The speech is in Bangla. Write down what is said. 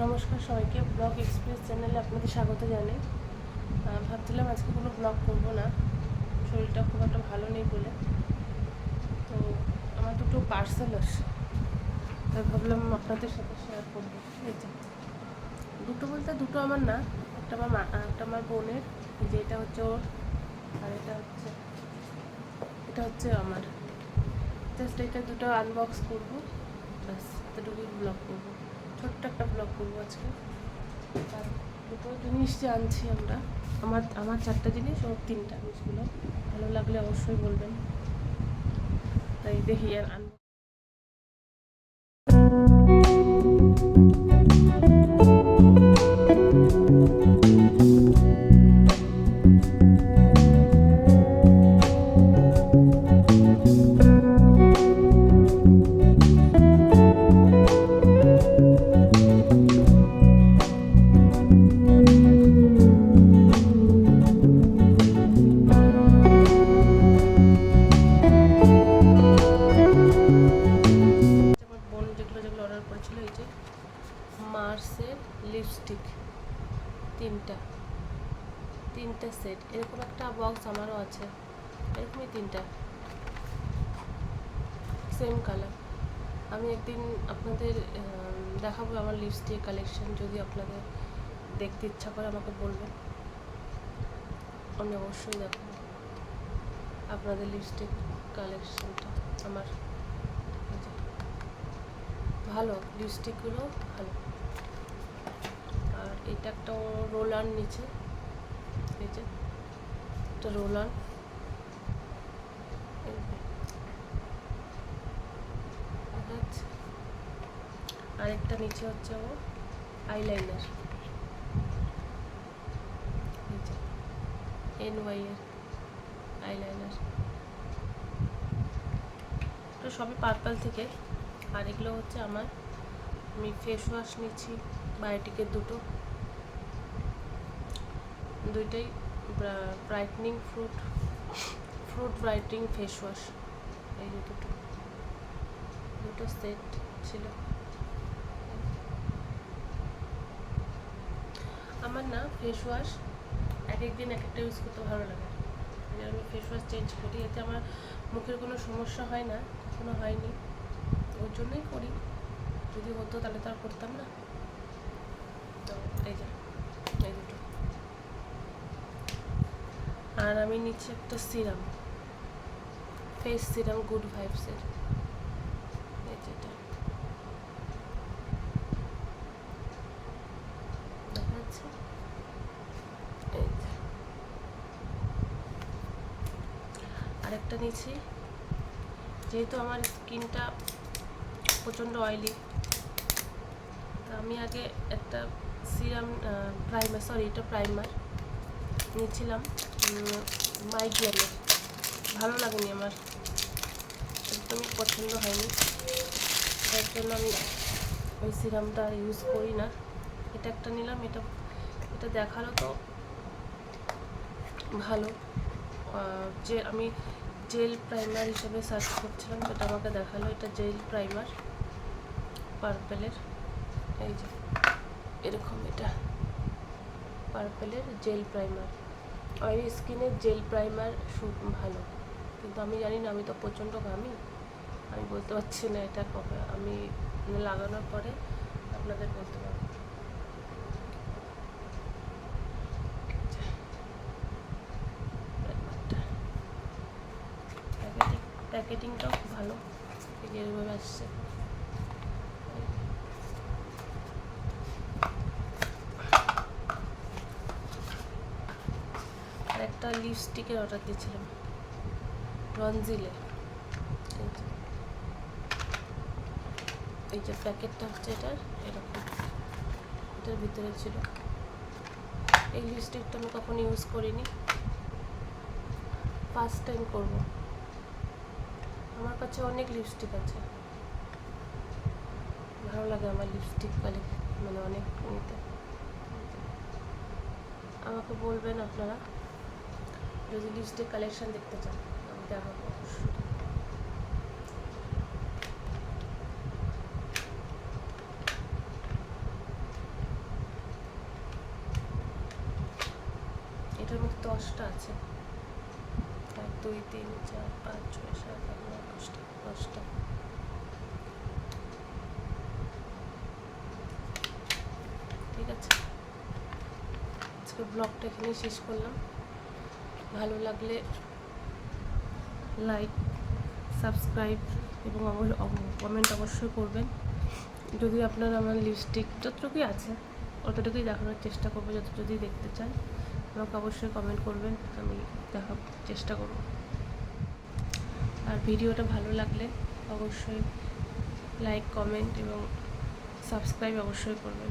নমস্কার সবাইকে, ব্লগ এক্সপ্রেস চ্যানেলে আপনাদের স্বাগত জানাই। ভাবছিলাম আজকে কোনো ব্লগ করবো না, শরীরটা খুব একটা ভালো নেই বলে। তো আমার দুটো পার্সেল আসে, তাই ভাবলাম আপনাদের সাথে শেয়ার করবো। এই যে দুটো বলতে দুটো আমার না, একটা আমার বোনের, যে এটা হচ্ছে ওর, আর এটা হচ্ছে আমার। জাস্ট এটা দুটো আনবক্স করবো, ব্যাস এতটুকুই ব্লগ করবো, ছোট্ট একটা ব্লগ করবো আজকে। আর দুটো জিনিস যে আনছি আমরা, আমার চারটা জিনিস, ওর তিনটা জিনিসগুলো ভালো লাগলে অবশ্যই বলবেন। তাই দেখি আর আনবো। যেগুলো অর্ডার করেছিল, এই যে মার্সের লিপস্টিক তিনটা সেট, এরকম একটা বক্স আমারও আছে, এরকমই তিনটা সেম কালার। আমি একদিন আপনাদের দেখাবো আমার লিপস্টিক কালেকশন, যদি আপনাদের দেখতে ইচ্ছা করে আমাকে বলবেন, আমি অবশ্যই দেখাবো আপনাদের লিপস্টিক কালেকশনটা। আমার ভালো, লিপস্টিকগুলো ভালো। আর এটা একটা রোলার নিচে, এই যে একটা রোলার, আরেকটা নিচে হচ্ছে ও আইলাইনার, NY এর আইলাইনার, তো সবই পার্পল থেকে। আর এগুলো হচ্ছে আমার, আমি ফেস ওয়াশ নিচ্ছি বায়োটিকের দুইটাই brightening fruit brightening face wash. এই যে দুটো সেট ছিল আমার। না ফেস ওয়াশ এক একদিন এক একটা ইউজ করতে ভালো লাগে, আমি ফেস ওয়াশ চেঞ্জ করি, এতে আমার মুখের কোনো সমস্যা হয় না, কখনো হয়নি, ওর জন্যই করি। যদি হতো তাহলে তো আর করতাম না। তো এই যে এই দুটো। আর আমি নিচ্ছি একটা সিরাম, ফেস সিরাম গুড ভাইবসের, এই যেটা দেখা যাচ্ছে, এই যে। আরেকটা নিচ্ছি, যেহেতু আমার স্কিনটা প্রচণ্ড অয়েলি, তা আমি আগে একটা সিরাম এটা প্রাইমার নিয়েছিলাম মাইগ্রেনের, ভালো লাগেনি আমার, একদমই পছন্দ হয়নি, তার জন্য আমি ওই সিরামটা ইউজ করি না। এটা একটা নিলাম, এটা দেখালো তো ভালো, যে আমি জেল প্রাইমার হিসেবে সার্চ করছিলাম, এটা আমাকে দেখালো এটা জেল প্রাইমার পার্পেলের, এই যে এরকম, এটা পার্পেলের জেল প্রাইমার, অয়েলি স্কিনের জেল প্রাইমার ভালো। কিন্তু আমি জানি না, আমি তো প্রচণ্ড ঘামি, আমি বলতে পারছি না এটা কবে, আমি লাগানোর পরে আপনাদের বলতে পারবো। প্যাকেটিংটাও খুব ভালো, এরভাবে আসছে। আর একটা লিপস্টিকের অর্ডার দিয়েছিলাম রনজিলের, এই যে প্যাকেটটা হচ্ছে এটার এরকম, এটার ভিতরে ছিল। এই লিপস্টিকটা আমি কখনো ইউজ করিনি, ফার্স্ট টাইম করবো। আমার কাছে অনেক লিপস্টিক আছে, ভালো লাগে আমার লিপস্টিক মানে অনেক নিতে। আমাকে বলবেন আপনারা যদি লিপস্টিক কালেকশন দেখতে চান, আমি দেখাবো অবশ্যই। 10টা আছে। 1 2 3 4 5 6 7 8 9 10টা। ঠিক আছে, আজকে ব্লগটা এখানেই শেষ করলাম। ভালো লাগলে লাইক, সাবস্ক্রাইব এবং কমেন্ট অবশ্যই করবেন। যদি আপনারা আমার লিপস্টিক যতটুকুই আছে অতটুকুই দেখানোর চেষ্টা করবো, যদি দেখতে চান আমাকে অবশ্যই কমেন্ট করবেন, আমি দেখার চেষ্টা করব। আর ভিডিওটা ভালো লাগলে অবশ্যই লাইক, কমেন্ট এবং সাবস্ক্রাইব অবশ্যই করবেন।